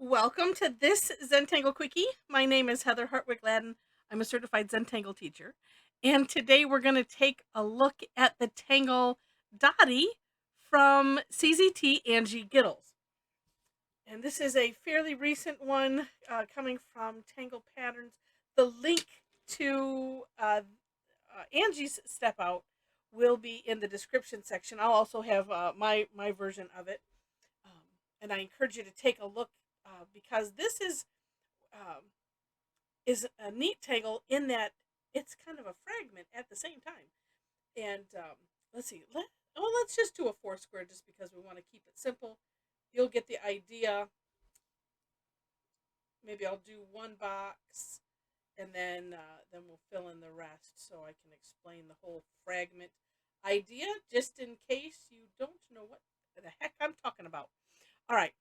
Welcome to this Zentangle Quickie. My name is Heather Hartwick Gladden. I'm a certified Zentangle teacher. And today we're going to take a look at the Tangle Dotty from CZT Angie Gittles. And this is a fairly recent one coming from Tangle Patterns. The link to Angie's Step Out will be in the description section. I'll also have my version of it. Um, and I encourage you to take a look because this um, is a neat tangle in that it's kind of a fragment at the same time. And let's see, let's just do a four square just because we want to keep it simple. You'll get the idea. Maybe I'll do one box and then we'll fill in the rest so I can explain the whole fragment idea just in case you don't know what the heck I'm talking about. All right.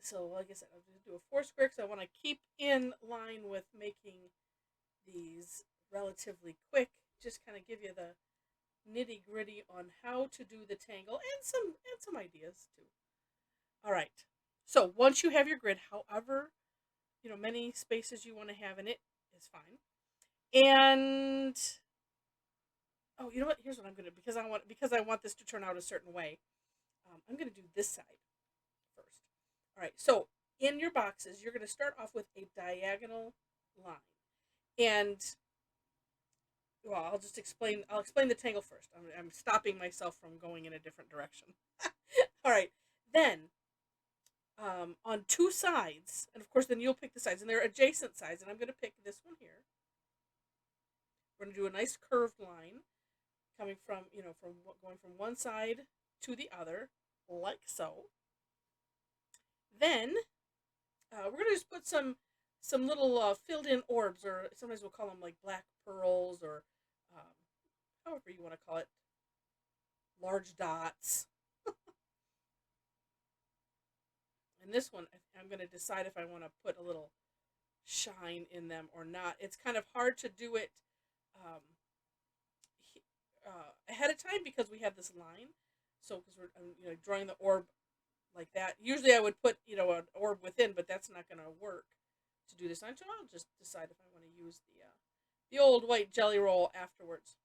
So, like I said, I'm going to do a four square because I want to keep in line with making these relatively quick. Just kind of give you the nitty gritty on how to do the tangle and some ideas too. All right. So once you have your grid, however many spaces you want to have in it is fine. And oh, you know what? Here's what I'm gonna because I want this to turn out a certain way. I'm gonna do this side first. All right. So in your boxes, you're gonna start off with a diagonal line, and well, I'll explain the tangle first. I'm stopping myself from going in a different direction. All right. Then on two sides, and of course, then you'll pick the sides, and they're adjacent sides, and I'm going to pick this one here. We're going to do a nice curved line coming from, from going from one side to the other, like so. Then we're going to just put some little filled in orbs, or sometimes we'll call them like black pearls, or um, however you want to call it, large dots. And this one, I'm going to decide if I want to put a little shine in them or not. It's kind of hard to do it um, ahead of time because we have this line. So because we're drawing the orb like that. Usually I would put an orb within, but that's not going to work to do this. So I'll just decide if I want to use the old white jelly roll afterwards.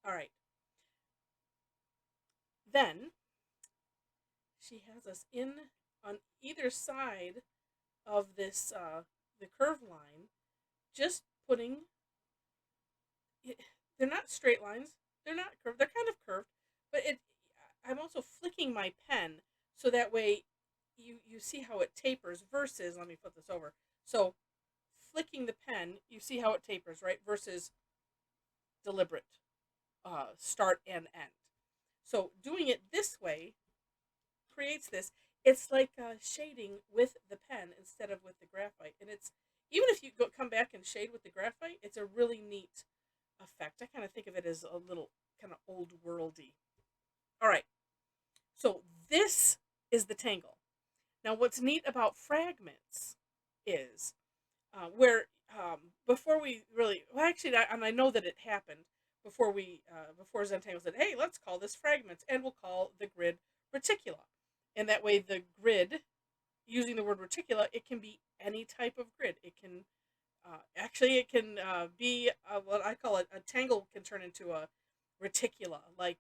All right. Then she has us in on either side of this the curved line, just putting. They're not straight lines. They're not curved. They're kind of curved, but I'm also flicking my pen so that way you see how it tapers versus, let me flip this over. So flicking the pen, you see how it tapers, right? Versus deliberate start and end. So doing it this way creates this. It's like shading with the pen instead of with the graphite, and it's even if you come back and shade with the graphite, it's a really neat effect. I kind of think of it as a little kind of old worldy. All right, so this is the tangle. Now, what's neat about fragments is where before we really well, actually, I know that it happened before Zentangle said, "Hey, let's call this fragments, and we'll call the grid reticula," and that way the grid, using the word reticula, it can be any type of grid. It can actually it can be what I call it a tangle can turn into a reticula, like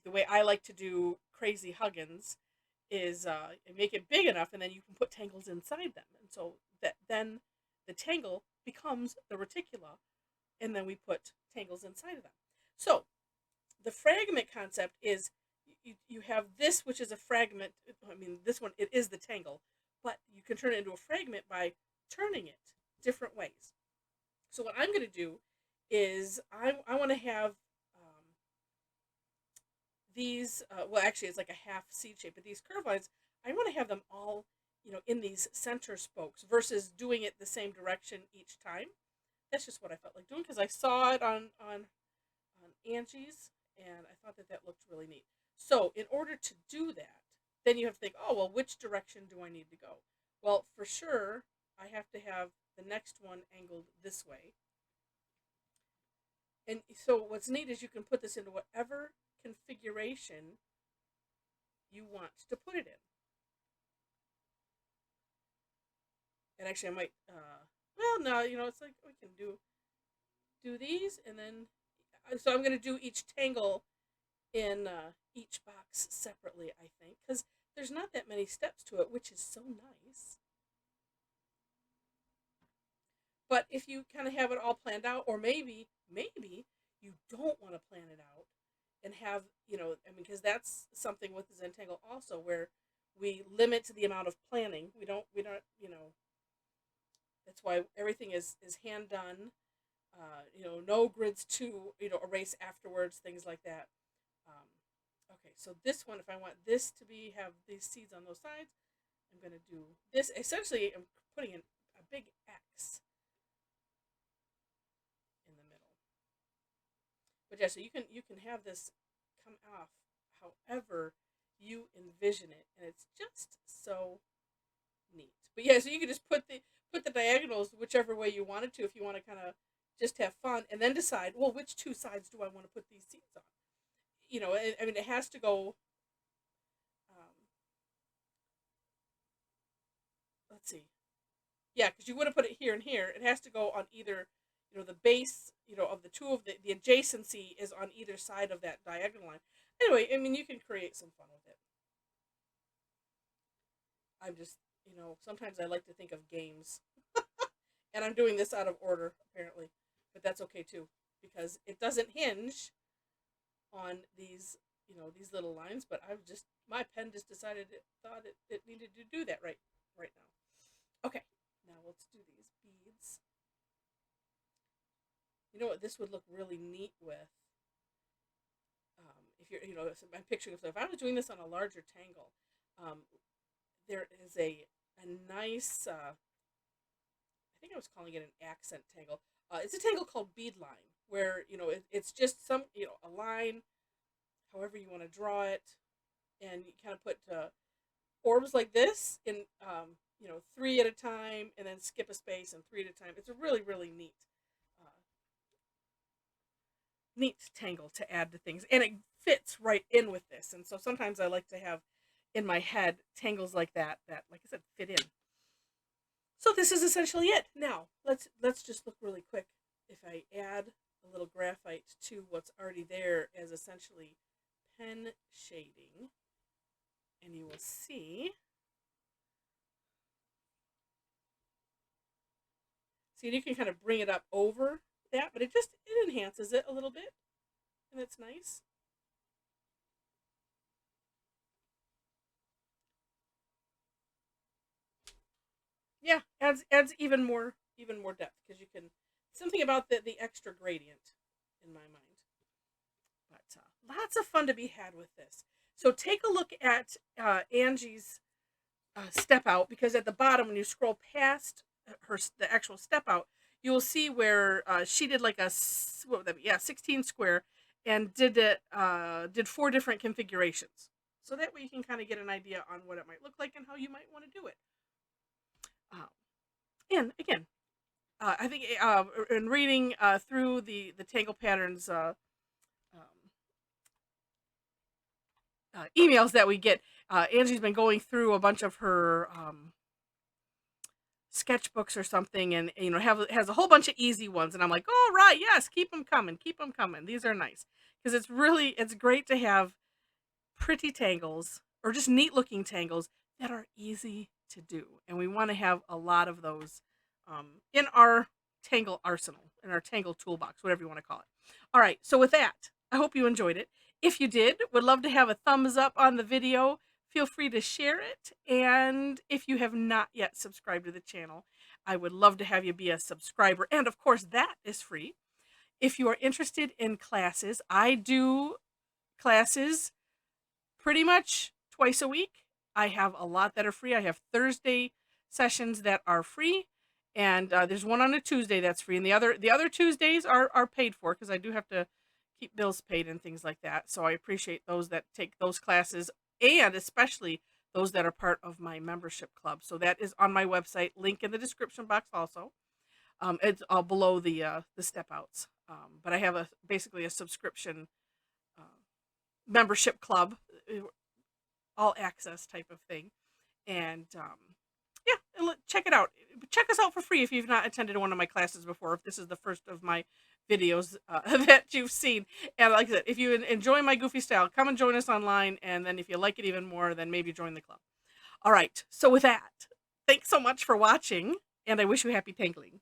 the way I like to do crazy Huggins is make it big enough, and then you can put tangles inside them, and so that then the tangle becomes the reticula, and then we put tangles inside of them. So the fragment concept is you have this, which is a fragment. I mean, this one, it is the tangle, but you can turn it into a fragment by turning it different ways. So what I'm going to do is I want to have these, well, actually, it's like a half seed shape, but these curve lines, I want to have them all, in these center spokes versus doing it the same direction each time. That's just what I felt like doing because I saw it on Angie's, and I thought that looked really neat. So in order to do that, then you have to think, oh, well, which direction do I need to go? Well, for sure, I have to have the next one angled this way. And so what's neat is you can put this into whatever configuration you want to put it in. And actually I might, well, no, it's like we can do these, and then, so I'm going to do each tangle in each box separately, I think, because there's not that many steps to it, which is so nice. But if you kind of have it all planned out, or maybe you don't want to plan it out and have, I mean, because that's something with the Zentangle also, where we limit the amount of planning. We don't, that's why everything is hand done. No grids to, erase afterwards, things like that. Um, okay, so this one, if I want this to have these seeds on those sides, I'm going to do this. Essentially, I'm putting in a big X in the middle. But yeah, so you can have this come off however you envision it, and it's just so neat. But yeah, so you can just put the diagonals whichever way you wanted to, if you want to kind of just have fun, and then decide, well, which two sides do I want to put these seeds on? I mean, it has to go. Um, let's see. Yeah, because you would have put it here and here. It has to go on either, the base, of the two of the adjacency is on either side of that diagonal line. Anyway, I mean, you can create some fun with it. I'm just, sometimes I like to think of games. And I'm doing this out of order, apparently. But that's okay, too. Because it doesn't hinge on these little lines. But my pen just decided it needed to do that right now. Okay, now let's do these beads. You know what this would look really neat with? If you're, so I'm picturing, so if I was doing this on a larger tangle, um, there is a nice, I think I was calling it an accent tangle. It's a tangle called bead line, where it's just a line, however you want to draw it, and you kind of put orbs like this in, three at a time, and then skip a space and three at a time. It's a really, really neat tangle to add to things, and it fits right in with this. And so sometimes I like to have in my head tangles like that, like I said, fit in. So this is essentially it. Now let's just look really quick. If I add a little graphite to what's already there as essentially pen shading, and you will see you can kind of bring it up over that, but it enhances it a little bit, and it's nice. Yeah, adds even more depth, because you can, something about the extra gradient in my mind. But lots of fun to be had with this. So take a look at Angie's step out, because at the bottom, when you scroll past the actual step out, you will see where she did like what would that be? Yeah, 16 square, and did 4 different configurations. So that way you can kind of get an idea on what it might look like and how you might want to do it. And again, I think in reading through the Tangle Patterns emails that we get, Angie's been going through a bunch of her sketchbooks or something, and has a whole bunch of easy ones, and I'm like, oh right, yes, keep them coming, these are nice, because it's great to have pretty tangles, or just neat looking tangles that are easy to do, and we want to have a lot of those in our tangle arsenal, in our tangle toolbox, whatever you want to call it. All right, so with that, I hope you enjoyed it. If you did, would love to have a thumbs up on the video. Feel free to share it, and if you have not yet subscribed to the channel, I would love to have you be a subscriber, and of course that is free. If you are interested in classes, I do classes pretty much twice a week. I have a lot that are free. I have Thursday sessions that are free, and there's one on a Tuesday that's free, and the other Tuesdays are paid for, because I do have to keep bills paid and things like that. So I appreciate those that take those classes, and especially those that are part of my membership club. So that is on my website, link in the description box also. It's all below the step outs. But I have basically a subscription membership club, all access type of thing. And yeah, check it out. check us out for free if you've not attended one of my classes before, if this is the first of my videos that you've seen. And like I said, if you enjoy my goofy style, come and join us online. And then if you like it even more, then maybe join the club. All right. So with that, thanks so much for watching, and I wish you happy tangling.